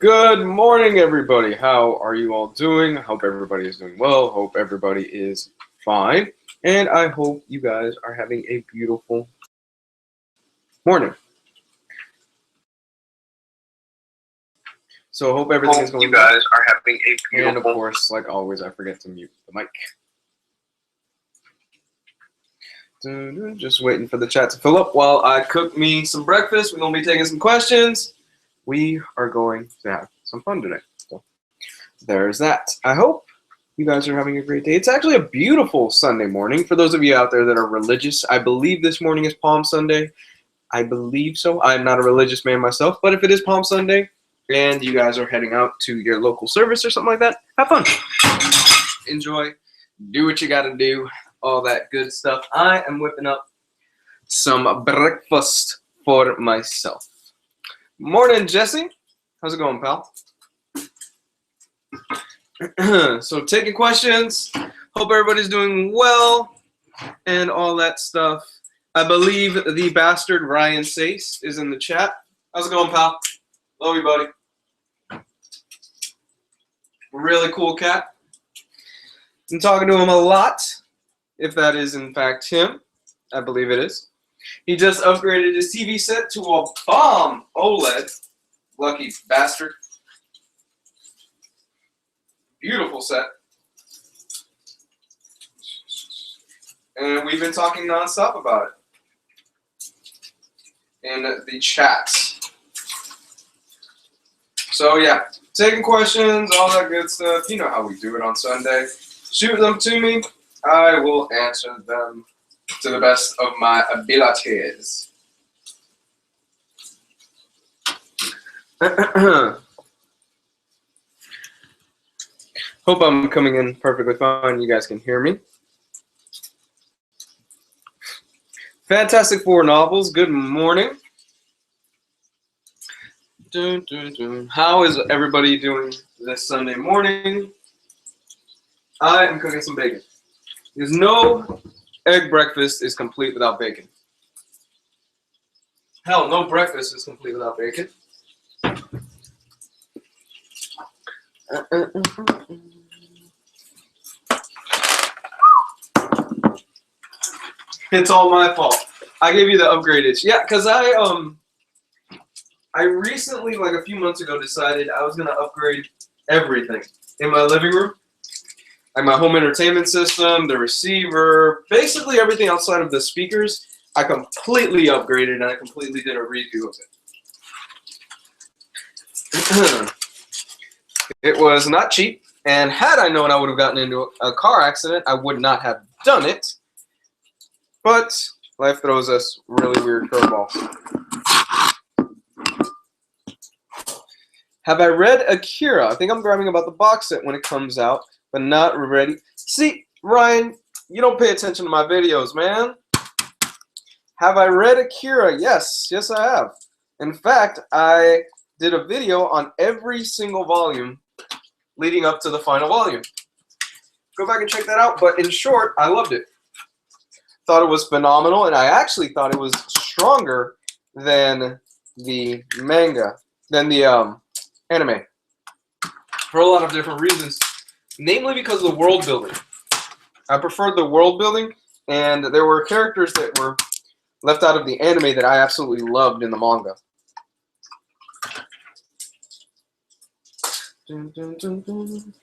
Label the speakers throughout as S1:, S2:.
S1: Good morning, everybody. How are you all doing? I hope everybody is doing well. Hope everybody is fine. And I hope you guys are having a beautiful morning. So I hope everything is going
S2: you guys are having a beautiful.
S1: And of course, like always, I forget to mute the mic. Just waiting for the chat to fill up while I cook me some breakfast. We're going to be taking some questions. We are going to have some fun today. So there's that. I hope you guys are having a great day. It's actually a beautiful Sunday morning. For those of you out there that are religious, I believe this morning is Palm Sunday. I believe so. I'm not a religious man myself, but if it is Palm Sunday and you guys are heading out to your local service or something like that, have fun. Enjoy. Do what you got to do. All that good stuff. I am whipping up some breakfast for myself. Morning, Jesse. How's it going, pal? So taking questions. Hope everybody's doing well and all that stuff. I believe the bastard Ryan Sace is in the chat. How's it going, pal? Love you, buddy. Really cool cat. I'm talking to him a lot, if that is in fact him. I believe it is. He just upgraded his TV set to a bomb OLED. Lucky bastard. Beautiful set. And we've been talking nonstop about it in the chats. So yeah, taking questions, all that good stuff. You know how we do it on Sunday. Shoot them to me. I will answer them to the best of my abilities. Hope I'm coming in perfectly fine. You guys can hear me. Fantastic Four novels. Good morning. How is everybody doing this Sunday morning? I am cooking some bacon. There's no egg breakfast is complete without bacon. Hell, no breakfast is complete without bacon. It's all my fault. I gave you the upgraded. Yeah, because I recently, like a few months ago, decided I was going to upgrade everything in my living room. Like my home entertainment system, the receiver, basically everything outside of the speakers, I completely upgraded and I completely did a redo of it. It was not cheap, and had I known I would have gotten into a car accident, I would not have done it. But life throws us really weird curveballs. Have I read Akira? I think I'm grabbing about the box set when it comes out, but not ready. See, Ryan, you don't pay attention to my videos, man. Have I read Akira? Yes, yes I have. In fact, I did a video on every single volume leading up to the final volume. Go back and check that out, but in short, I loved it. Thought it was phenomenal, and I actually thought it was stronger than the manga, than the anime, for a lot of different reasons. Namely because of the world building. I preferred the world building, and there were characters that were left out of the anime that I absolutely loved in the manga. Dun, dun, dun, dun.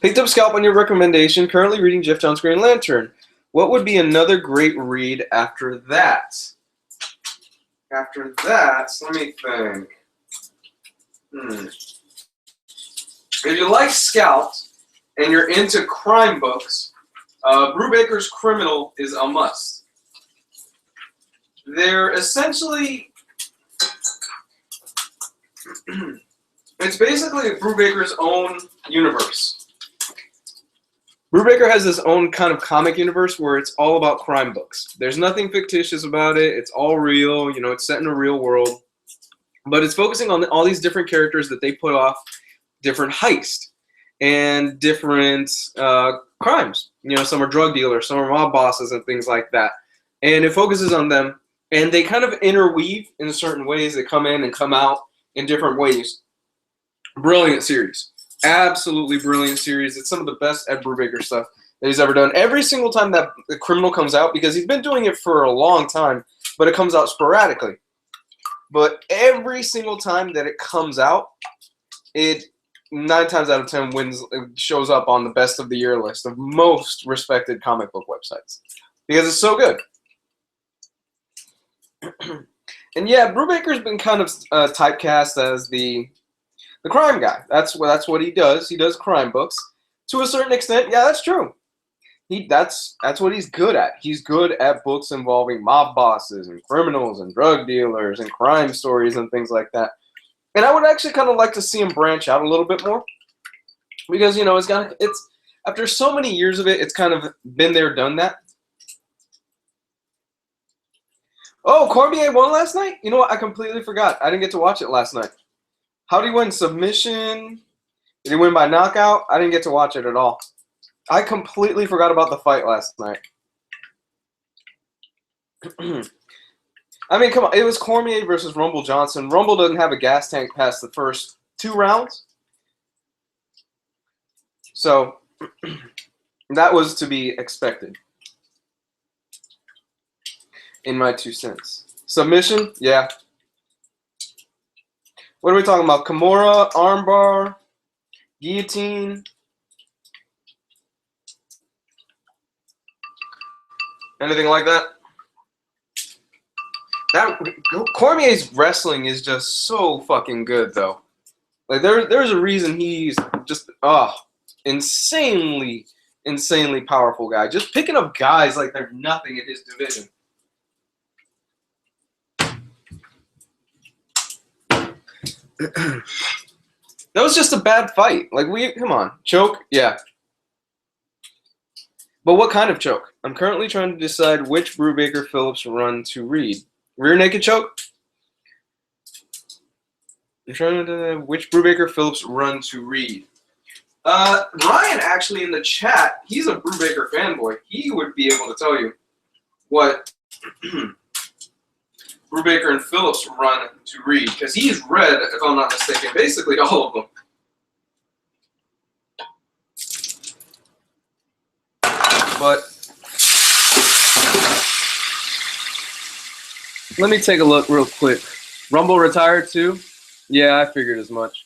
S1: Picked up Scalp on your recommendation. Currently reading Jeff Johns' Green Lantern. What would be another great read after that? After that, let me think. If you like Scalp and you're into crime books, Brubaker's Criminal is a must. They're essentially, it's basically Brubaker's own universe. Brubaker has his own kind of comic universe where it's all about crime books. There's nothing fictitious about it. It's all real. You know, it's set in a real world. But it's focusing on all these different characters that they put off different heists and different crimes. You know, some are drug dealers, some are mob bosses and things like that. And it focuses on them And they kind of interweave in certain ways. They come in and come out in different ways. Brilliant series. Absolutely brilliant series. It's some of the best Ed Brubaker stuff that he's ever done. Every single time that The Criminal comes out, because he's been doing it for a long time, but it comes out sporadically. But every single time that it comes out, it 9 times out of 10 wins. It shows up on the best of the year list of most respected comic book websites because it's so good. And yeah, Brubaker's been kind of typecast as the crime guy. That's what he does. He does crime books to a certain extent. Yeah, that's true. That's what he's good at. He's good at books involving mob bosses and criminals and drug dealers and crime stories and things like that. And I would actually kind of like to see him branch out a little bit more, because it's after so many years of it, it's kind of been there, done that. Oh, Cormier won last night? You know what? I completely forgot. I didn't get to watch it last night. How did he win? Submission? Did he win by knockout? I didn't get to watch it at all. I completely forgot about the fight last night. I mean, come on. It was Cormier versus Rumble Johnson. Rumble doesn't have a gas tank past the first 2 rounds. So, that was to be expected. In my 2 cents. Submission? Yeah. What are we talking about? Kimura, armbar, guillotine. Anything like that? Cormier's wrestling is just so fucking good, though. Like there's a reason he's just insanely powerful guy. Just picking up guys like they're nothing in his division. That was just a bad fight. Like come on, choke, yeah. But what kind of choke? I'm currently trying to decide which Brubaker Phillips run to read. Rear naked choke? I'm trying to which Brubaker Phillips run to read. Ryan actually in the chat, he's a Brubaker fanboy. He would be able to tell you what Brubaker and Phillips run to read, because he's read, if I'm not mistaken, basically all of them. But let me take a look real quick. Rumble retired too? Yeah, I figured as much.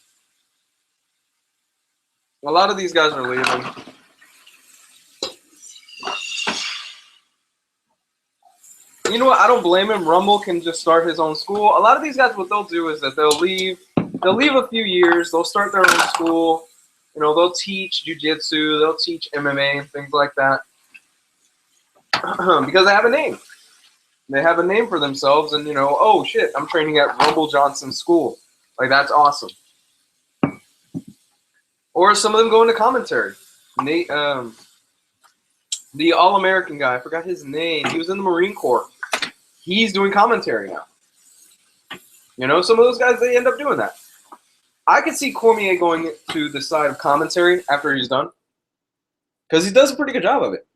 S1: A lot of these guys are leaving. You know what? I don't blame him. Rumble can just start his own school. A lot of these guys, what they'll do is that they'll leave a few years. They'll start their own school. You know, they'll teach jiu-jitsu. They'll teach MMA and things like that. Because they have a name. They have a name for themselves, and oh shit, I'm training at Rumble Johnson's school. Like, that's awesome. Or some of them go into commentary. Nate, the All-American guy, I forgot his name. He was in the Marine Corps. He's doing commentary now. Some of those guys, they end up doing that. I could see Cormier going to the side of commentary after he's done, because he does a pretty good job of it.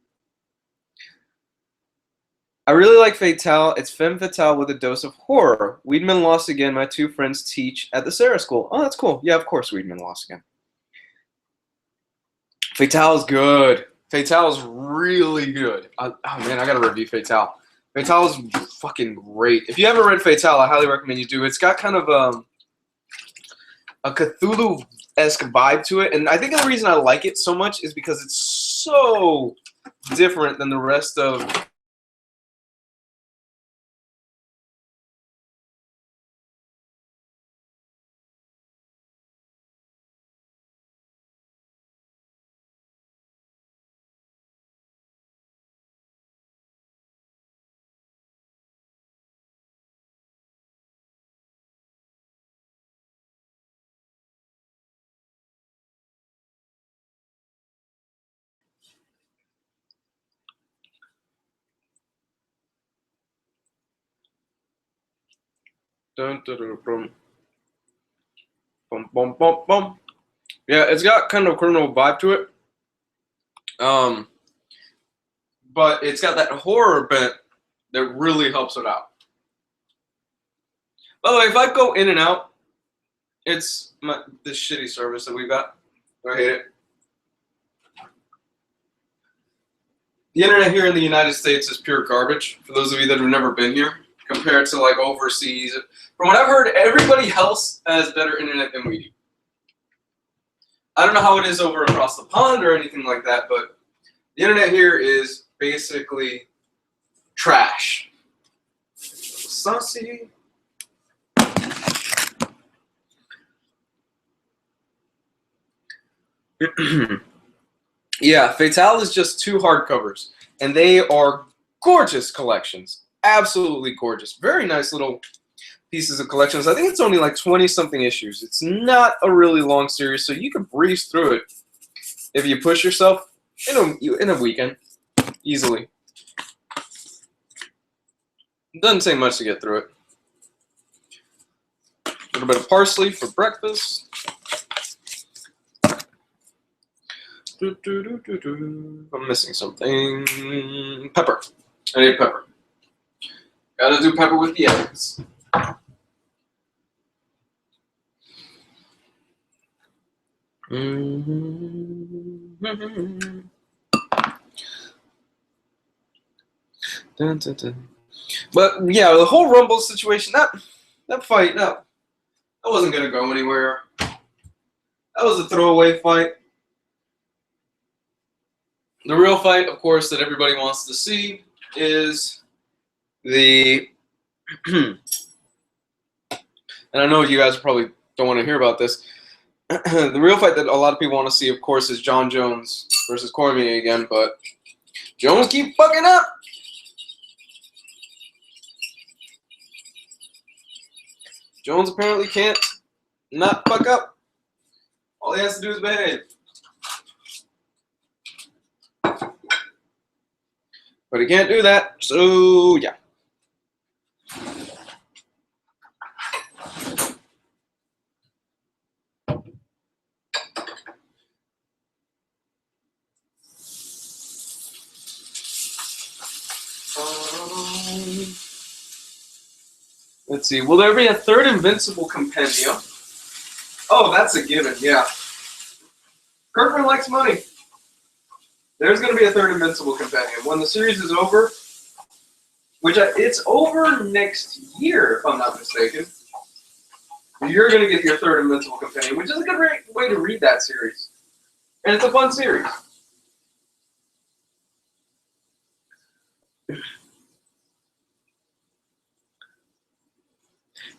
S1: I really like Fatale. It's femme fatale with a dose of horror. Weidman lost again. My 2 friends teach at the Sarah School. Oh, that's cool. Yeah, of course Weidman lost again. Fatale's good. Fatale's really good. Oh, man, I got to review Fatale. Fatale's fucking great. If you haven't read Fatale, I highly recommend you do. It's got kind of a Cthulhu-esque vibe to it. And I think the reason I like it so much is because it's so different than the rest of... Dun, dun, dun, dun. Bum, bum, bum, bum. Yeah, it's got kind of a criminal vibe to it. But it's got that horror bent that really helps it out. By the way, if I go in and out, it's this shitty service that we've got. I hate it. The internet here in the United States is pure garbage, for those of you that have never been here, compared to like overseas. From what I've heard, everybody else has better internet than we do. I don't know how it is over across the pond or anything like that, but the internet here is basically trash. Saucy. Yeah, Fatale is just 2 hardcovers, and they are gorgeous collections. Absolutely gorgeous. Very nice little pieces of collections. I think it's only like 20-something issues. It's not a really long series, so you can breeze through it if you push yourself in a weekend, easily. It doesn't take much to get through it. A little bit of parsley for breakfast. I'm missing something. Pepper. I need pepper. Gotta do pepper with the eggs. Dun, dun, dun. But yeah, the whole Rumble situation, that fight, that wasn't gonna go anywhere. That was a throwaway fight. The real fight, of course, that everybody wants to see is the and I know you guys probably don't want to hear about this. The real fight that a lot of people want to see, of course, is John Jones versus Cormier again, but Jones keep fucking up. Jones apparently can't not fuck up. All he has to do is behave. But he can't do that, so yeah. Let's see. Will there be a 3rd Invincible compendium? Oh, that's a given, yeah. Kirkman likes money. There's going to be a 3rd Invincible compendium. When the series is over, it's over next year, if I'm not mistaken, you're going to get your 3rd Invincible compendium, which is a good way to read that series. And it's a fun series.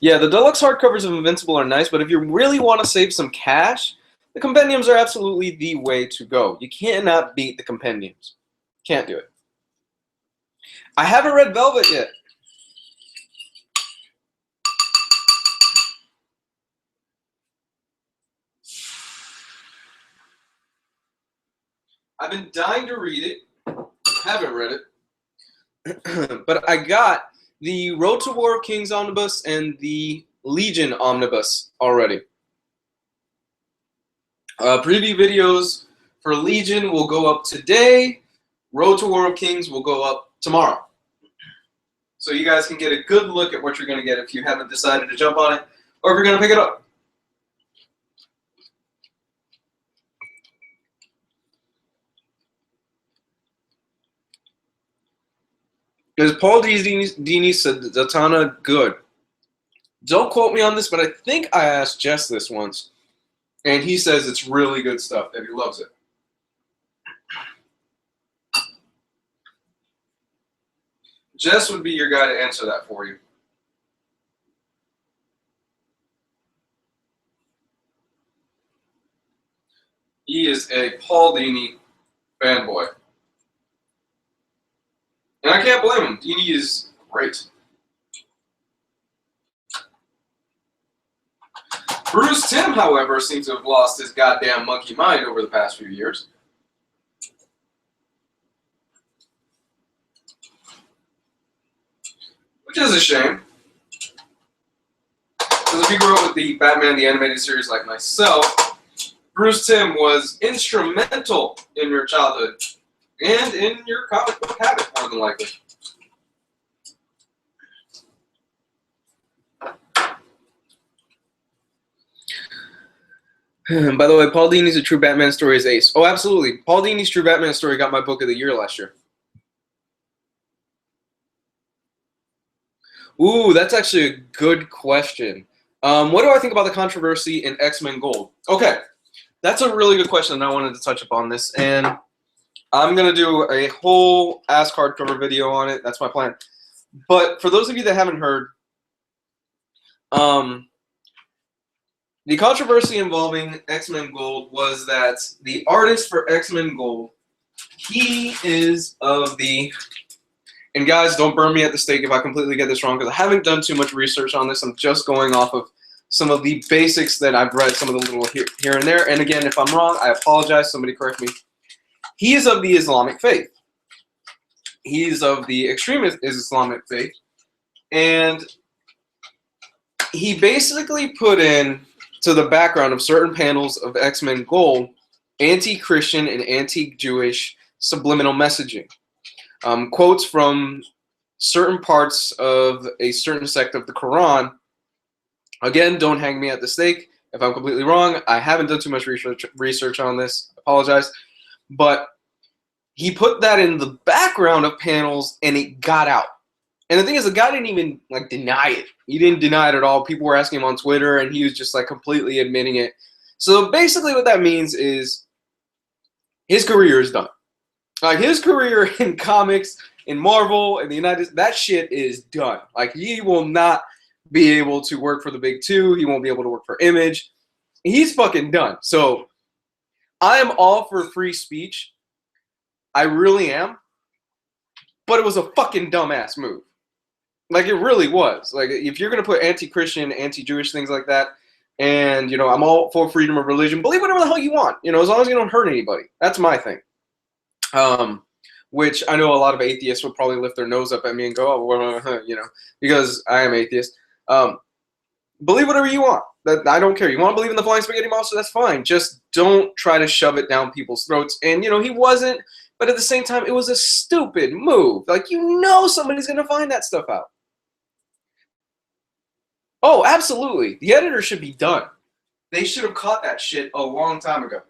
S1: Yeah, the deluxe hardcovers of Invincible are nice, but if you really want to save some cash, the compendiums are absolutely the way to go. You cannot beat the compendiums. Can't do it. I haven't read Velvet yet. I've been dying to read it. Haven't read it. But I got the Road to War of Kings omnibus and the Legion omnibus already. Preview videos for Legion will go up today. Road to War of Kings will go up tomorrow. So you guys can get a good look at what you're going to get if you haven't decided to jump on it or if you're going to pick it up. Because Paul Dini said Zatanna good. Don't quote me on this, but I think I asked Jess this once. And he says it's really good stuff, that he loves it. Jess would be your guy to answer that for you. He is a Paul Dini fanboy. And I can't blame him. Dini is great. Bruce Timm, however, seems to have lost his goddamn monkey mind over the past few years. Which is a shame. Because if you grew up with the Batman the Animated Series like myself, Bruce Timm was instrumental in your childhood and in your comic book habit, more than likely. By the way, Paul Dini's A True Batman Story is ace. Oh, absolutely. Paul Dini's True Batman Story got my book of the year last year. Ooh, that's actually a good question. What do I think about the controversy in X-Men Gold? Okay, that's a really good question, and I wanted to touch upon this. And I'm going to do a whole Ask hardcover video on it. That's my plan. But for those of you that haven't heard, the controversy involving X-Men Gold was that the artist for X-Men Gold, he is of the... And guys, don't burn me at the stake if I completely get this wrong, because I haven't done too much research on this. I'm just going off of some of the basics that I've read, some of the little here and there. And again, if I'm wrong, I apologize. Somebody correct me. He is of the Islamic faith. He is of the extremist Islamic faith. And he basically put in to the background of certain panels of X-Men Gold anti-Christian and anti-Jewish subliminal messaging. Quotes from certain parts of a certain sect of the Quran. Again, don't hang me at the stake if I'm completely wrong. I haven't done too much research on this. I apologize. But he put that in the background of panels, and it got out. And the thing is, the guy didn't even deny it. He didn't deny it at all. People were asking him on Twitter, and he was just completely admitting it. So basically what that means is his career is done. His career in comics, in Marvel, in the United States, that shit is done. He will not be able to work for the big two. He won't be able to work for Image. He's fucking done. So I am all for free speech. I really am. But it was a fucking dumbass move. It really was. If you're going to put anti-Christian, anti-Jewish things like that, and, I'm all for freedom of religion, believe whatever the hell you want, as long as you don't hurt anybody. That's my thing. Which I know a lot of atheists would probably lift their nose up at me and go, oh, well, because I am atheist. Believe whatever you want. I don't care. You want to believe in the flying spaghetti monster? That's fine. Just don't try to shove it down people's throats. And, he wasn't, but at the same time, it was a stupid move. Somebody's going to find that stuff out. Oh, absolutely. The editor should be done. They should have caught that shit a long time ago.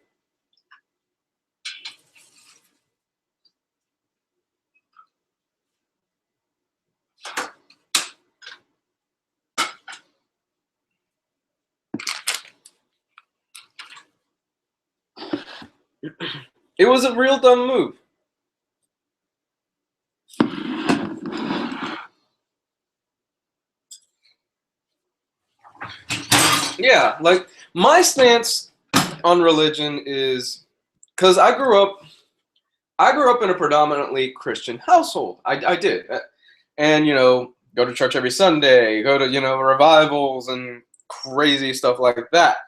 S1: It was a real dumb move. Yeah, my stance on religion is, because I grew up in a predominantly Christian household. I did. And, go to church every Sunday, go to, revivals and crazy stuff like that.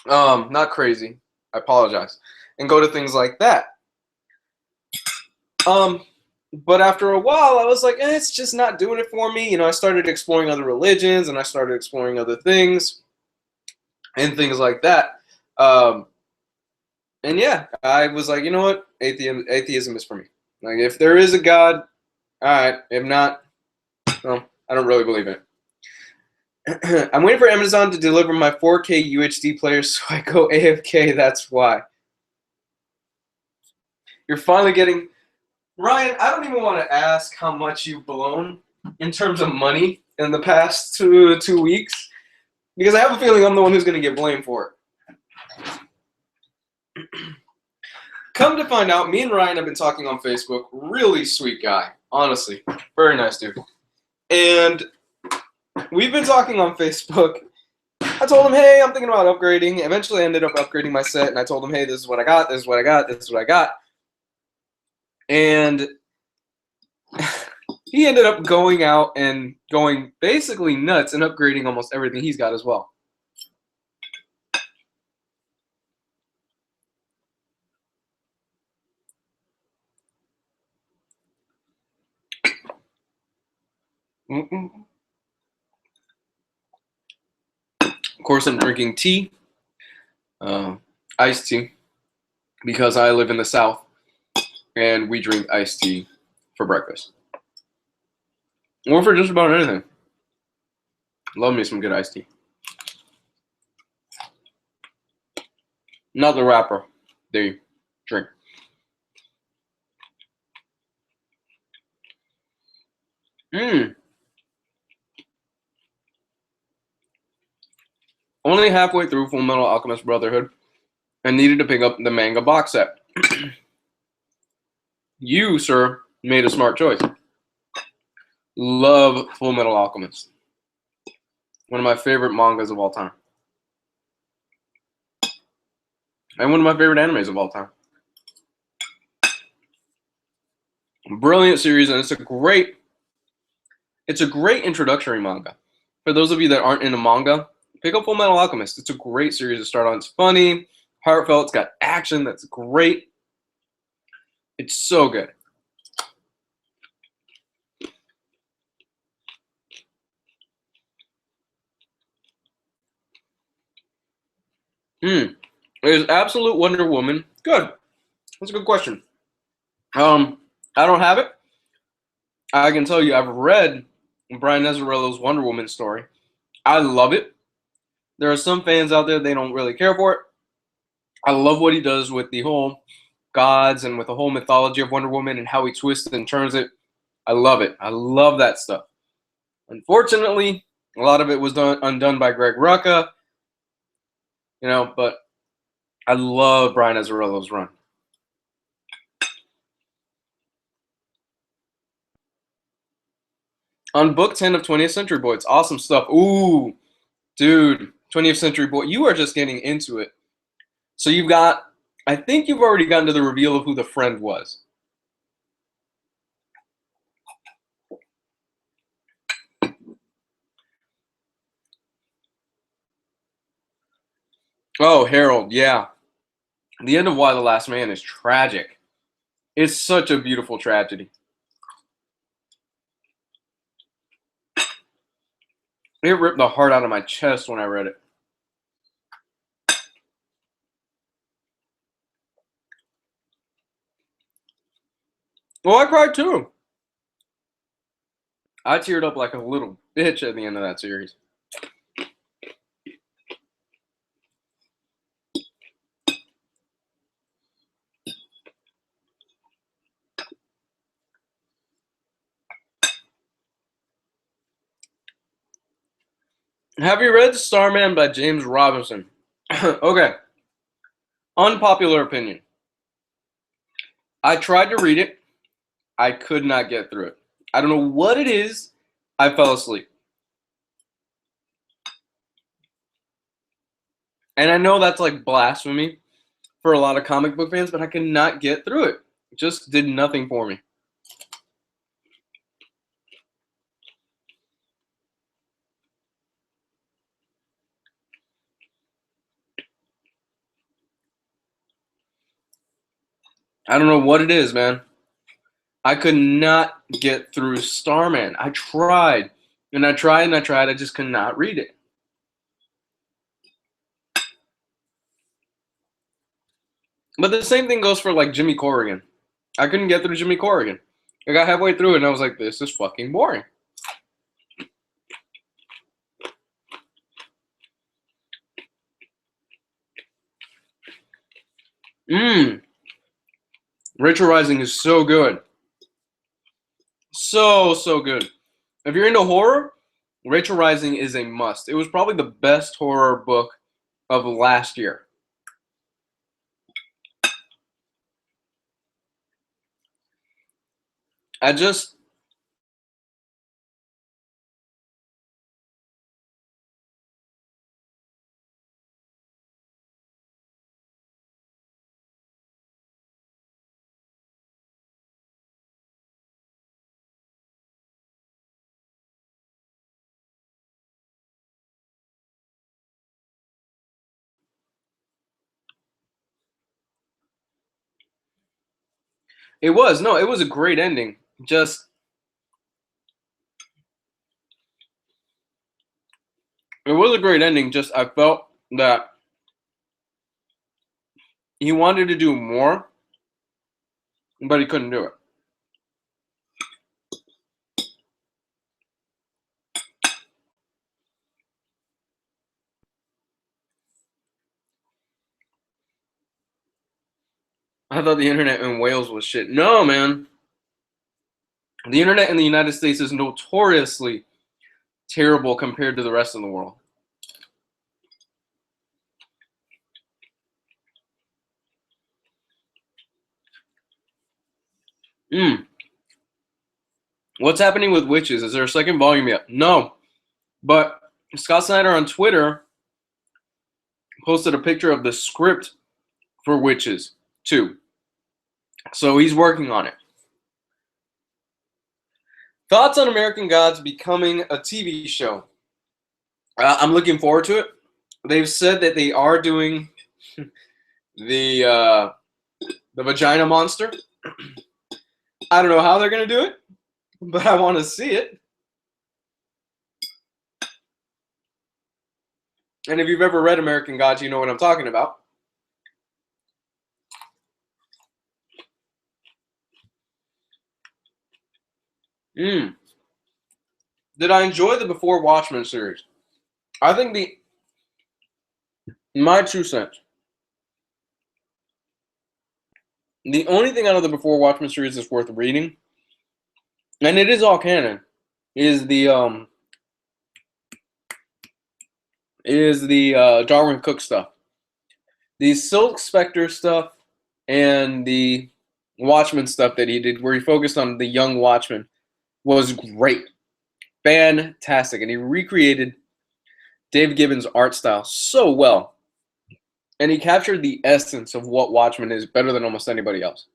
S1: Not crazy. I apologize. And go to things like that. But after a while, I was like, it's just not doing it for me. I started exploring other religions, and I started exploring other things and things like that. And yeah, I was like, you know what? Atheism is for me. If there is a God, all right. If not, well, I don't really believe in it. I'm waiting for Amazon to deliver my 4K UHD player so I go AFK. That's why. You're finally getting... Ryan, I don't even want to ask how much you've blown in terms of money in the past two weeks, because I have a feeling I'm the one who's going to get blamed for it. Come to find out, me and Ryan have been talking on Facebook. Really sweet guy. Honestly. Very nice dude. And we've been talking on Facebook. I told him, hey, I'm thinking about upgrading. Eventually I ended up upgrading my set, and I told him, hey, this is what I got, this is what I got, this is what I got. And he ended up going out and going basically nuts and upgrading almost everything he's got as well. Of course, I'm drinking tea, iced tea, because I live in the South. And we drink iced tea for breakfast. Or for just about anything. Love me some good iced tea. Not the wrapper, the drink. Only halfway through Full Metal Alchemist Brotherhood and needed to pick up the manga box set. You, sir, made a smart choice. Love Full Metal Alchemist. One of my favorite mangas of all time. And one of my favorite animes of all time. Brilliant series, and it's a great introductory manga. For those of you that aren't into manga, pick up Full Metal Alchemist. It's a great series to start on. It's funny, heartfelt, it's got action that's great. It's so good. Is Absolute Wonder Woman good? That's a good question. I don't have it. I can tell you I've read Brian Azzarello's Wonder Woman story. I love it. There are some fans out there, they don't really care for it. I love what he does with the whole gods and with the whole mythology of Wonder Woman and how he twists and turns it. I love it. I love that stuff. Unfortunately, a lot of it was undone by Greg Rucka, but I love Brian Azzarello's run. On book 10 of 20th Century Boy, it's awesome stuff. Ooh, dude, 20th Century Boy, you are just getting into it. So I think you've already gotten to the reveal of who the friend was. Oh, Harold, yeah. The end of Y the Last Man is tragic. It's such a beautiful tragedy. It ripped the heart out of my chest when I read it. Well, I cried too. I teared up like a little bitch at the end of that series. Have you read Starman by James Robinson? Okay. Unpopular opinion. I tried to read it. I could not get through it. I don't know what it is. I fell asleep. And I know that's like blasphemy for a lot of comic book fans, but I could not get through it. It just did nothing for me. I don't know what it is, man. I could not get through Starman. I tried, and I tried, and I tried. I just could not read it. But the same thing goes for like Jimmy Corrigan. I couldn't get through Jimmy Corrigan. I got halfway through it, and I was like, this is fucking boring. Rachel Rising is so good. So good. If you're into horror, Rachel Rising is a must. It was probably the best horror book of last year. It was a great ending. It was a great ending. Just I felt that he wanted to do more, but he couldn't do it. I thought the internet in Wales was shit. No, man. The internet in the United States is notoriously terrible compared to the rest of the world. What's happening with Witches? Is there a second volume yet? No. But Scott Snyder on Twitter posted a picture of the script for Witches 2. So he's working on it. Thoughts on American Gods becoming a TV show? I'm looking forward to it. They've said that they are doing the vagina monster. I don't know how they're going to do it, but I want to see it. And if you've ever read American Gods, you know what I'm talking about. Did I enjoy the Before Watchmen series? I think my 2 cents. The only thing out of the Before Watchmen series that's worth reading, and it is all canon, is the Darwin Cook stuff. The Silk Spectre stuff and the Watchmen stuff that he did, where he focused on the young Watchmen, was great. Fantastic. And he recreated Dave Gibbons' art style so well. And he captured the essence of what Watchmen is better than almost anybody else.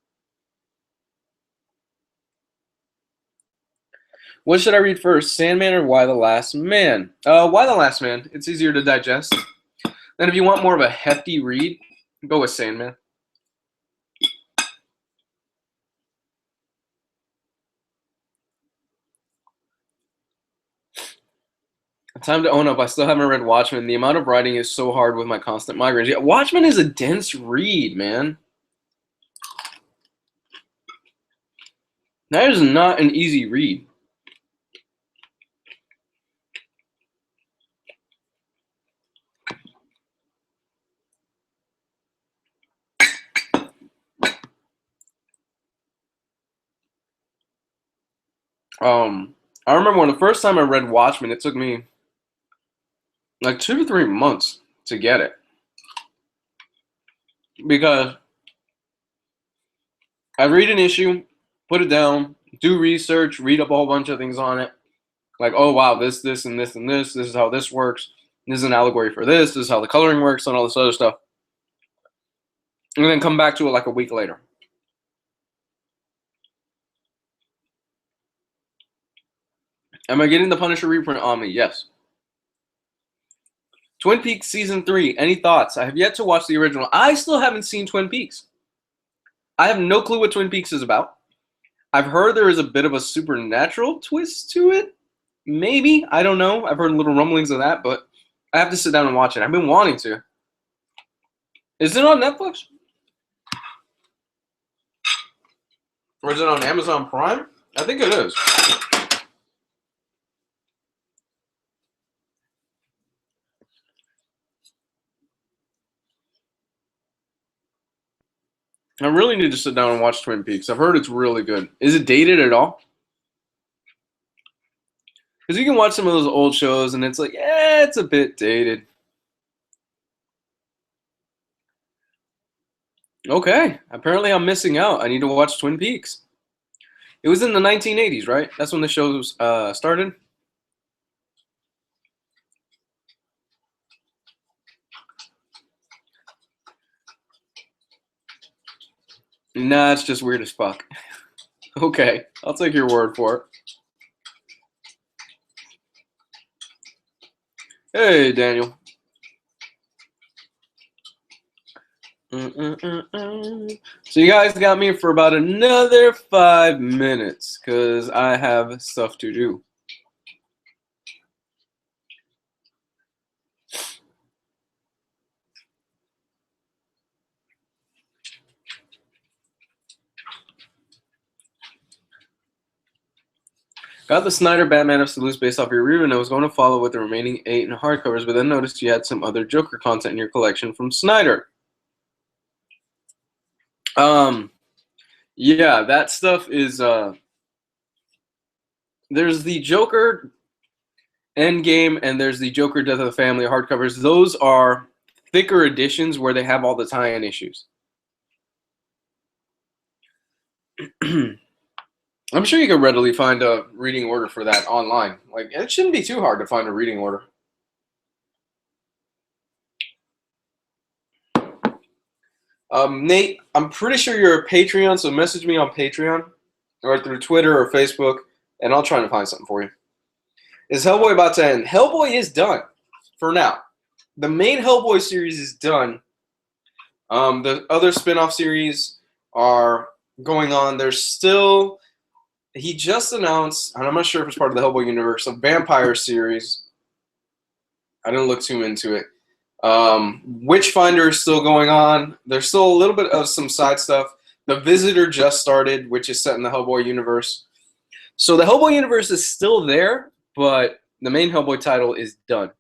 S1: What should I read first, Sandman or Why the Last Man? Why the Last Man. It's easier to digest. Then if you want more of a hefty read, go with Sandman. Time to own up. I still haven't read Watchmen. The amount of writing is so hard with my constant migraines. Yeah, Watchmen is a dense read, man. That is not an easy read. I remember when the first time I read Watchmen, it took me like 2 to 3 months to get it. Because I read an issue, put it down, do research, read up a whole bunch of things on it. Like, oh wow, this, and this, and this is how this works. This is an allegory for this. This is how the coloring works and all this other stuff. And then come back to it like a week later. Am I getting the Punisher reprint on me? Yes. Twin Peaks Season 3. Any thoughts? I have yet to watch the original. I still haven't seen Twin Peaks. I have no clue what Twin Peaks is about. I've heard there is a bit of a supernatural twist to it. Maybe. I don't know. I've heard little rumblings of that, but I have to sit down and watch it. I've been wanting to. Is it on Netflix? Or is it on Amazon Prime? I think it is. I really need to sit down and watch Twin Peaks. I've heard it's really good. Is it dated at all? Because you can watch some of those old shows and it's like, yeah, it's a bit dated. Okay, apparently I'm missing out. I need to watch Twin Peaks. It was in the 1980s, right? That's when the show started. Nah, it's just weird as fuck. Okay, I'll take your word for it. Hey, Daniel. So you guys got me for about another 5 minutes because I have stuff to do. Got the Snyder Batman of Salute based off your review, and I was going to follow with the remaining 8 in hardcovers, but then noticed you had some other Joker content in your collection from Snyder. Yeah, that stuff is there's the Joker Endgame and there's the Joker Death of the Family hardcovers. Those are thicker editions where they have all the tie-in issues. I'm sure you can readily find a reading order for that online. Like, it shouldn't be too hard to find a reading order. Nate, I'm pretty sure you're a Patreon, so message me on Patreon or through Twitter or Facebook, and I'll try to find something for you. Is Hellboy about to end? Hellboy is done for now. The main Hellboy series is done. The other spin-off series are going on. There's still... He just announced, and I'm not sure if it's part of the Hellboy universe, a vampire series. I didn't look too into it. Witchfinder is still going on. There's still a little bit of some side stuff. The Visitor just started, which is set in the Hellboy universe. So the Hellboy universe is still there, but the main Hellboy title is done.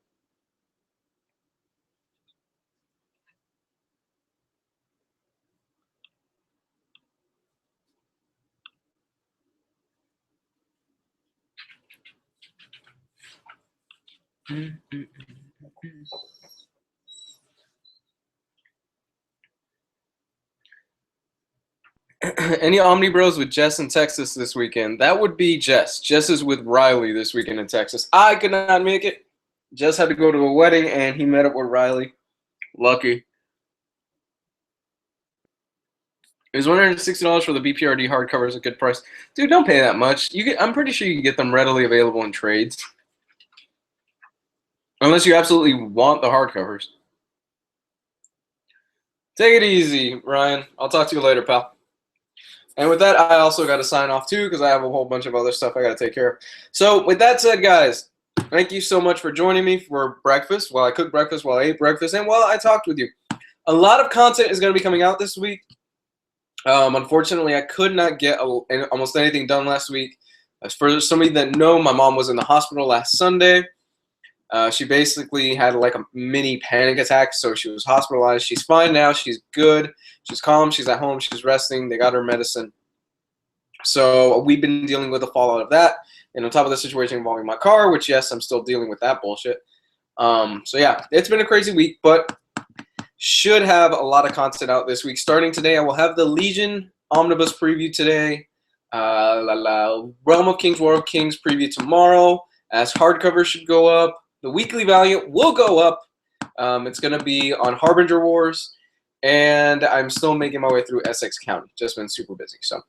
S1: Any Omni Bros with Jess in Texas this weekend? That would be Jess. Jess is with Riley this weekend in Texas. I could not make it. Jess had to go to a wedding, and he met up with Riley. Lucky. Is $160 for the BPRD hardcovers a good price? Dude, don't pay that much. I'm pretty sure you can get them readily available in trades. Unless you absolutely want the hardcovers. Take it easy, Ryan. I'll talk to you later, pal. And with that, I also got to sign off too because I have a whole bunch of other stuff I got to take care of. So with that said, guys, thank you so much for joining me for breakfast, while I cooked breakfast, while I ate breakfast, and while I talked with you. A lot of content is going to be coming out this week. Unfortunately, I could not get almost anything done last week. For somebody that know, my mom was in the hospital last Sunday. She basically had like a mini panic attack, so she was hospitalized. She's fine now. She's good. She's calm. She's at home. She's resting. They got her medicine. So we've been dealing with the fallout of that. And on top of the situation involving my car, which, yes, I'm still dealing with that bullshit. So, yeah, it's been a crazy week, but should have a lot of content out this week. Starting today, I will have the Legion Omnibus preview today. Realm of Kings, War of Kings preview tomorrow. As hardcover should go up. The Weekly Valiant will go up. It's going to be on Harbinger Wars. And I'm still making my way through Essex County. Just been super busy. So, a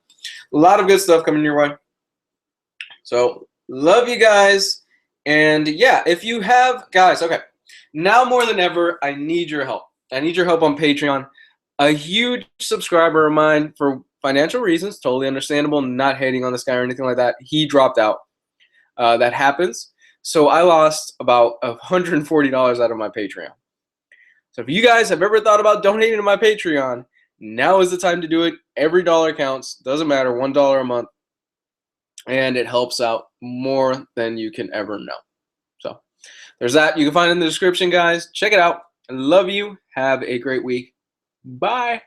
S1: lot of good stuff coming your way. So, love you guys. And, yeah, if you have, guys, okay. Now more than ever, I need your help. I need your help on Patreon. A huge subscriber of mine, for financial reasons, totally understandable, not hating on this guy or anything like that, he dropped out. That happens. So I lost about $140 out of my Patreon. So if you guys have ever thought about donating to my Patreon, now is the time to do it. Every dollar counts. Doesn't matter. $1 a month. And it helps out more than you can ever know. So there's that. You can find it in the description, guys. Check it out. I love you. Have a great week. Bye.